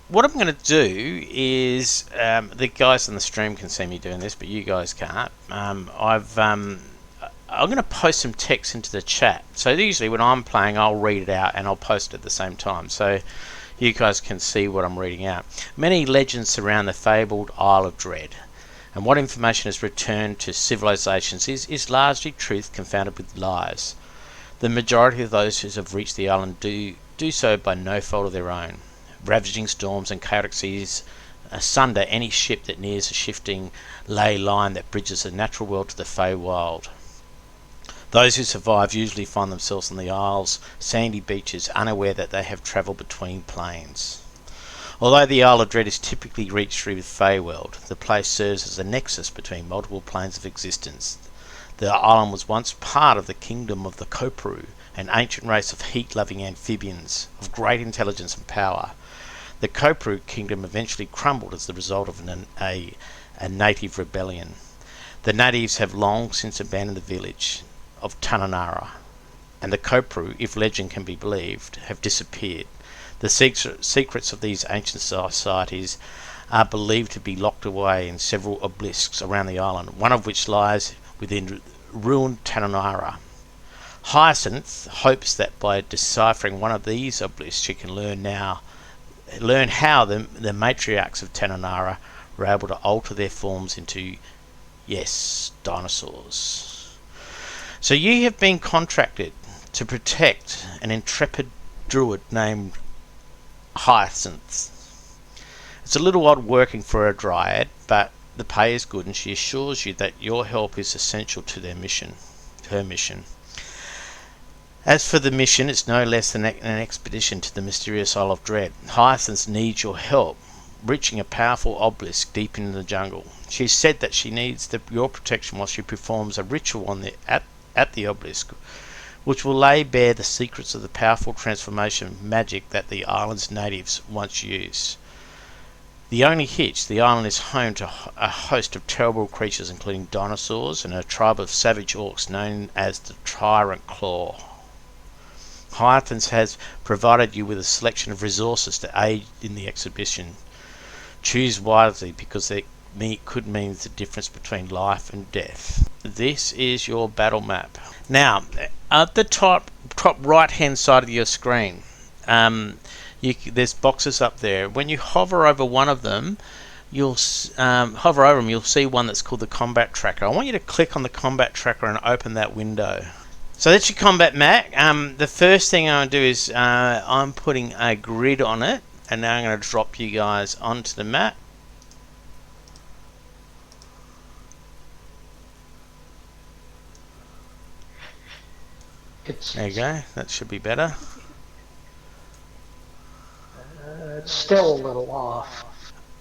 what I'm going to do is, the guys on the stream can see me doing this, but you guys can't. I'm going to post some text into the chat. So usually when I'm playing, I'll read it out and I'll post it at the same time, so you guys can see what I'm reading out. Many legends surround the fabled Isle of Dread, and what information is returned to civilizations is largely truth confounded with lies. The majority of those who have reached the island do so by no fault of their own. Ravaging storms and chaotic seas asunder any ship that nears a shifting ley line that bridges the natural world to the Feywild. Those who survive usually find themselves on the isle's sandy beaches, unaware that they have travelled between planes. Although the Isle of Dread is typically reached through the Feywild, the place serves as a nexus between multiple planes of existence. The island was once part of the kingdom of the Kopru, an ancient race of heat-loving amphibians of great intelligence and power. The Kopru kingdom eventually crumbled as the result of a native rebellion. The natives have long since abandoned the village of Tananara, and the Kopru, if legend can be believed, have disappeared. The secrets of these ancient societies are believed to be locked away in several obelisks around the island, one of which lies within ruined Tananara. Hyacinth hopes that by deciphering one of these obelisks she can learn how the matriarchs of Tananara were able to alter their forms into, yes, dinosaurs. So you have been contracted to protect an intrepid druid named Hyacinth. It's a little odd working for a dryad, but the pay is good, and she assures you that your help is essential to her mission. As for the mission, it's no less than an expedition to the mysterious Isle of Dread. Hyacinth needs your help, reaching a powerful obelisk deep in the jungle. She said that she needs your protection while she performs a ritual at the obelisk, which will lay bare the secrets of the powerful transformation magic that the island's natives once used. The only hitch, the island is home to a host of terrible creatures, including dinosaurs and a tribe of savage orcs known as the Tyrant Claw. Hyacinth has provided you with a selection of resources to aid in the exhibition. Choose wisely, because it could mean the difference between life and death. This is your battle map. Now, at the top right hand side of your screen, there's boxes up there. When you hover over one of them, you'll see one that's called the combat tracker. I want you to click on the combat tracker and open that window. So that's your combat map. The first thing I'm going to do is I'm putting a grid on it, and now I'm going to drop you guys onto the map. There you go. That should be better. It's still a little off.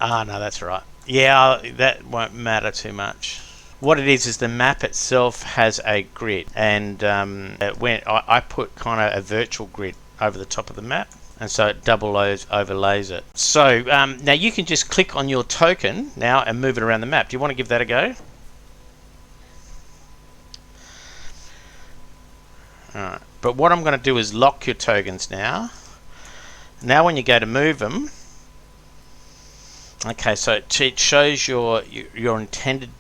Ah, no, that's right. Yeah, that won't matter too much. What it is the map itself has a grid, and I put kind of a virtual grid over the top of the map, and so it overlays it. So now you can just click on your token now and move it around the map. Do you want to give that a go? Alright, but what I'm going to do is lock your tokens now. Now when you go to move them, okay, so it shows your intended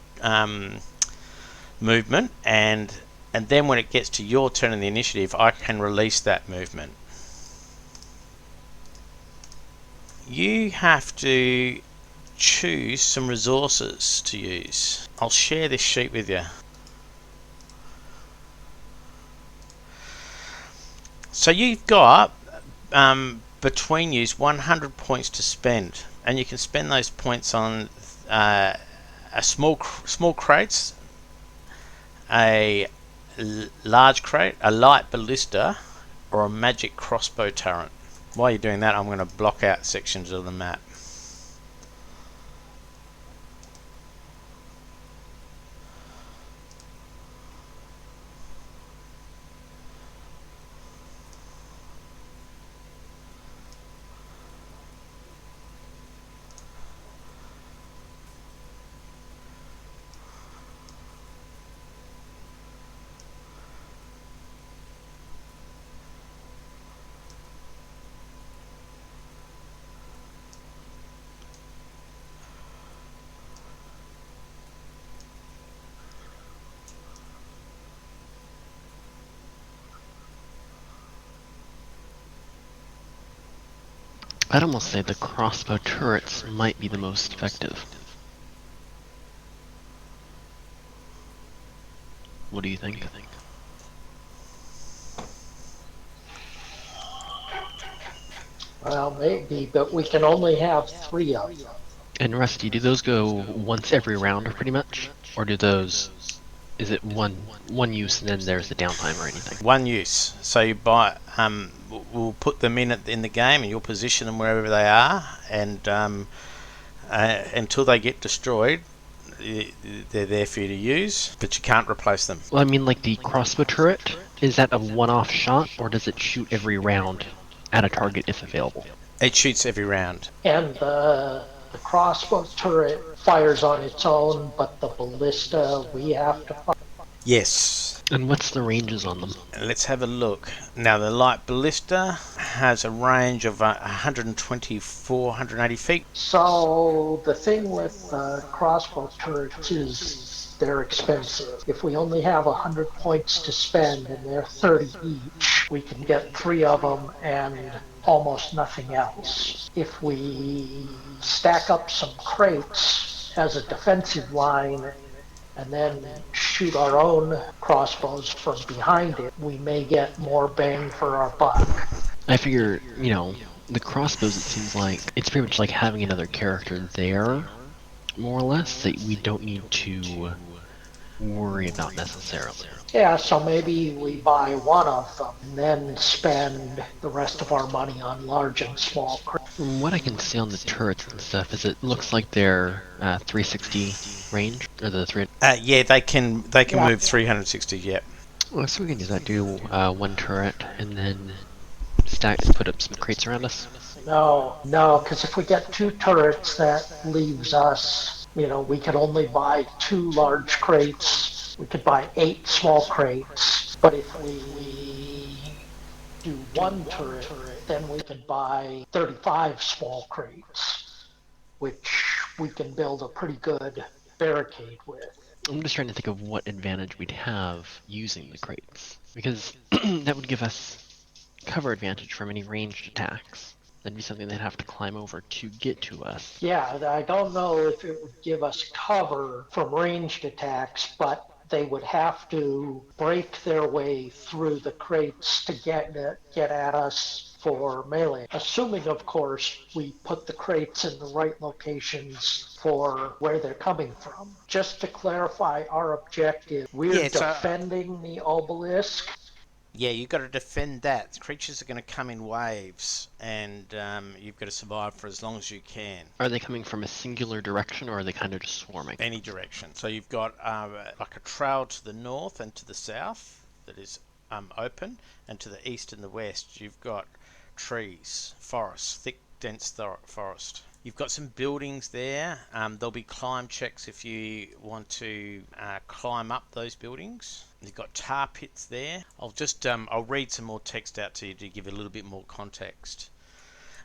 movement, and then when it gets to your turn in the initiative, I can release that movement. You have to choose some resources to use. I'll share this sheet with you. So you've got between you 100 points to spend, and you can spend those points on a small crates, a large crate, a light ballista, or a magic crossbow turret. While you're doing that, I'm going to block out sections of the map. I'd almost say the crossbow turrets might be the most effective. What do you think? Well, maybe, but we can only have 3 of them. And Rusty, do those go once every round pretty much? Or do those, is it one use and then there's the downtime or anything? One use. So you buy. We'll put them in the game, and you'll position them wherever they are, and until they get destroyed, they're there for you to use, but you can't replace them. Well, I mean, like the crossbow turret, is that a one-off shot, or does it shoot every round at a target if available? It shoots every round. And the crossbow turret fires on its own, but the ballista we have to fire. Yes. And what's the ranges on them? Let's have a look. Now, the light ballista has a range of 124, 180 feet. So the thing with crossbow turrets is they're expensive. If we only have 100 points to spend and they're 30 each, we can get 3 of them and almost nothing else. If we stack up some crates as a defensive line and then shoot our own crossbows from behind it, we may get more bang for our buck. I figure, the crossbows, it seems like it's pretty much like having another character there, more or less, that we don't need to worry about necessarily. Yeah, so maybe we buy 1 of them and then spend the rest of our money on large and small crates. From what I can see on the turrets and stuff, is it looks like they're 360 range, or the 3. Yeah, they can move 360. Yep. Well, so we can do that. Do one turret and then put up some crates around us. No, because if we get 2 turrets, that leaves us, we could only buy 2 large crates. We could buy 8 small crates. But if we do 1 turret, then we can buy 35 small crates, which we can build a pretty good barricade with. I'm just trying to think of what advantage we'd have using the crates, because that would give us cover advantage from any ranged attacks. That'd be something they'd have to climb over to get to us. Yeah, I don't know if it would give us cover from ranged attacks, but they would have to break their way through the crates to get at us for melee. Assuming, of course, we put the crates in the right locations for where they're coming from. Just to clarify our objective, we're defending the obelisk. Yeah, you've got to defend that. The creatures are going to come in waves, and you've got to survive for as long as you can. Are they coming from a singular direction, or are they kind of just swarming? Any direction. So you've got like a trail to the north and to the south that is open, and to the east and the west you've got trees, forests, thick, dense forest. You've got some buildings there. There'll be climb checks if you want to climb up those buildings. You've got tar pits there. I'll read some more text out to you to give a little bit more context.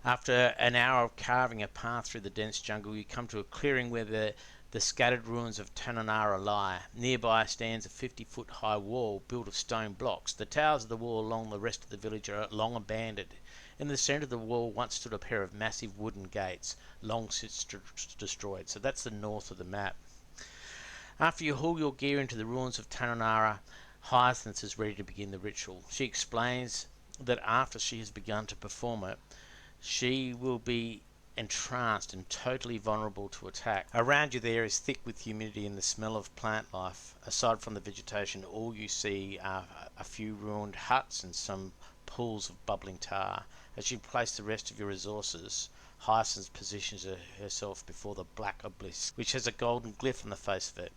After an hour of carving a path through the dense jungle, you come to a clearing where the scattered ruins of Tananara lie. Nearby stands a 50-foot high wall built of stone blocks. The towers of the wall along the rest of the village are long abandoned. In the centre of the wall once stood a pair of massive wooden gates, long since destroyed. So that's the north of the map. After you haul your gear into the ruins of Tananara, Hyacinth is ready to begin the ritual. She explains that after she has begun to perform it, she will be entranced and totally vulnerable to attack. Around you there is thick with humidity and the smell of plant life. Aside from the vegetation, all you see are a few ruined huts and some pools of bubbling tar. As you place the rest of your resources, Hyacinth positions herself before the black obelisk, which has a golden glyph on the face of it.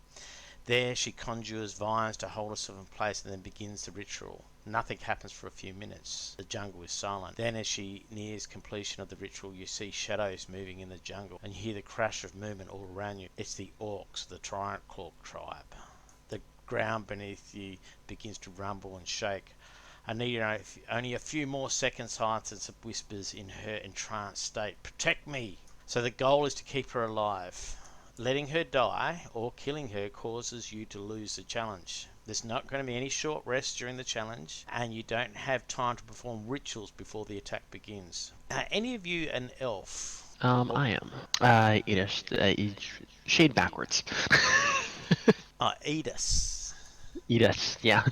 There she conjures vines to hold herself in place and then begins the ritual. Nothing happens for a few minutes. The jungle is silent. Then as she nears completion of the ritual, you see shadows moving in the jungle and you hear the crash of movement all around you. It's the orcs, the Tyrant Claw tribe. The ground beneath you begins to rumble and shake. I need only a few more seconds, Hyacinth whispers in her entranced state. Protect me! So the goal is to keep her alive. Letting her die or killing her causes you to lose the challenge. There's not going to be any short rests during the challenge, and you don't have time to perform rituals before the attack begins. Any of you an elf? I am. Shade backwards. Edis. Edith, yeah.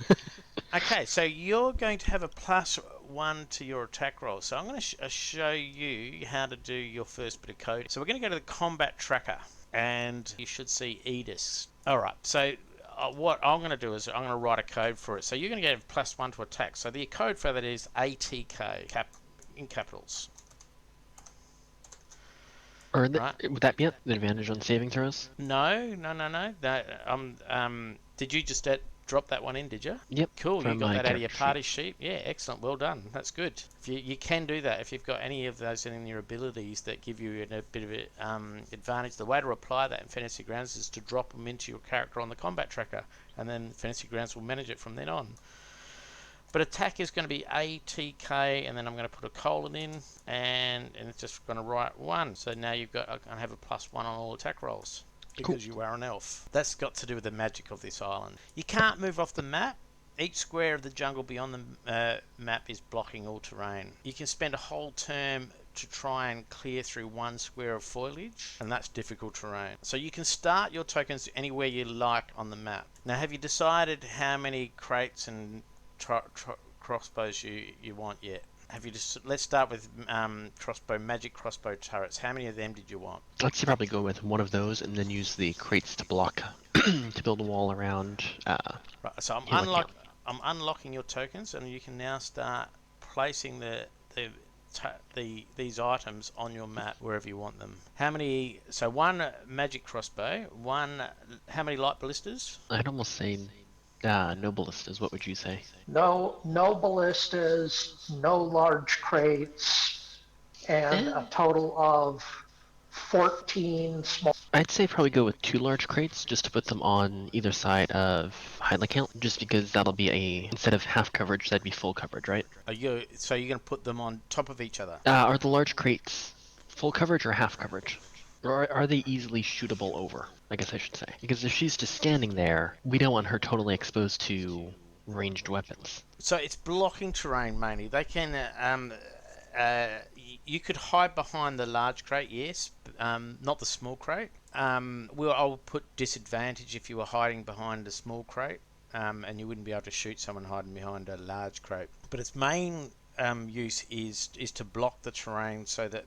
Okay, so you're going to have a +1 to your attack roll. So I'm going to show you how to do your first bit of code. So we're going to go to the combat tracker, and you should see Edis. Alright, so what I'm going to do is I'm going to write a code for it. So you're going to get a +1 to attack. So the code for that is ATK, in capitals. Would that be an advantage on saving throws? No. Did you just drop that one in, did you? Yep. Cool, you got that out of your party sheet. Yeah, excellent, well done. That's good. If you can do that if you've got any of those in your abilities that give you a bit of advantage. The way to apply that in Fantasy Grounds is to drop them into your character on the combat tracker, and then Fantasy Grounds will manage it from then on. But attack is going to be ATK, and then I'm going to put a colon in, and it's just going to write 1. So now you've got, I'm going to have a +1 on all attack rolls, because you are an elf. That's got to do with the magic of this island. You can't move off the map. Each square of the jungle beyond the map is blocking all terrain. You can spend a whole term to try and clear through 1 square of foliage, and that's difficult terrain. So you can start your tokens anywhere you like on the map. Now, have you decided how many crates and crossbows you want yet? Have you just? Let's start with magic crossbow turrets. How many of them did you want? Let's probably go with one of those, and then use the crates to block to build a wall around. Right. So I'm unlocking your tokens, and you can now start placing these items on your map wherever you want them. How many? So 1 magic crossbow, 1. How many light ballistas? I'd almost say no ballistas. What would you say? No ballistas, no large crates, and a total of 14 small. I'd say probably go with 2 large crates, just to put them on either side of highlight count, just because that'll be instead of half coverage, that'd be full coverage, right? So you're going to put them on top of each other? Are the large crates full coverage or half coverage? Or are they easily shootable over, I guess I should say? Because if she's just standing there, we don't want her totally exposed to ranged weapons. So it's blocking terrain mainly. They can you could hide behind the large crate, yes, not the small crate. I'll put disadvantage if you were hiding behind a small crate, and you wouldn't be able to shoot someone hiding behind a large crate. But its main use is to block the terrain so that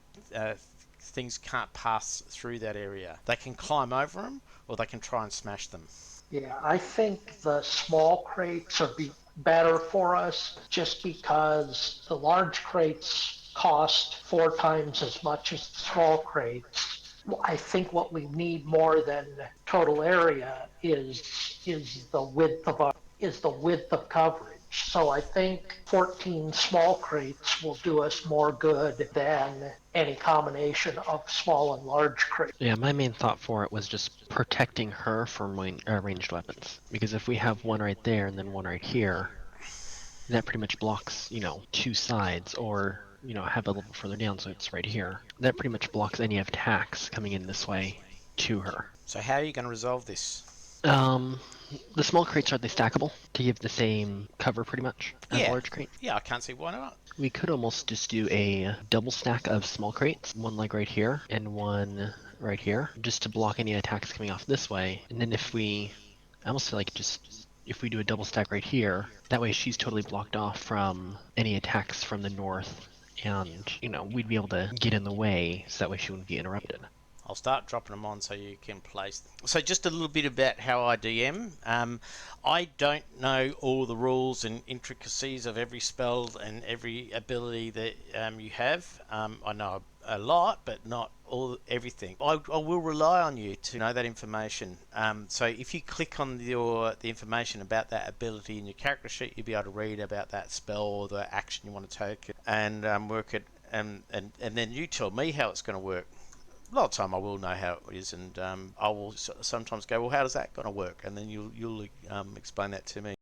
things can't pass through that area. They can climb over them, or they can try and smash them. Yeah, I think the small crates are better for us just because the large crates cost 4 times as much as the small crates. I think what we need more than total area is the width of coverage. So I think 14 small crates will do us more good than any combination of small and large crates. Yeah, my main thought for it was just protecting her from ranged weapons. Because if we have one right there and then one right here, that pretty much blocks, 2 sides, or, have it a little further down so it's right here. That pretty much blocks any attacks coming in this way to her. So how are you going to resolve this? The small crates, are they stackable to give the same cover pretty much as a large crate? Yeah, I can't see why not. We could almost just do a double stack of small crates, one like right here and one right here, just to block any attacks coming off this way. And then if we do a double stack right here, that way she's totally blocked off from any attacks from the north, and we'd be able to get in the way so that way she wouldn't be interrupted. I'll start dropping them on so you can place them. So just a little bit about how I DM. I don't know all the rules and intricacies of every spell and every ability that you have. I know a lot, but not everything. I will rely on you to know that information. So if you click on the information about that ability in your character sheet, you'll be able to read about that spell or the action you want to take and work it. And then you tell me how it's going to work. A lot of time I will know how it is, and I will sometimes go, well, how does that going to work? And then you'll explain that to me.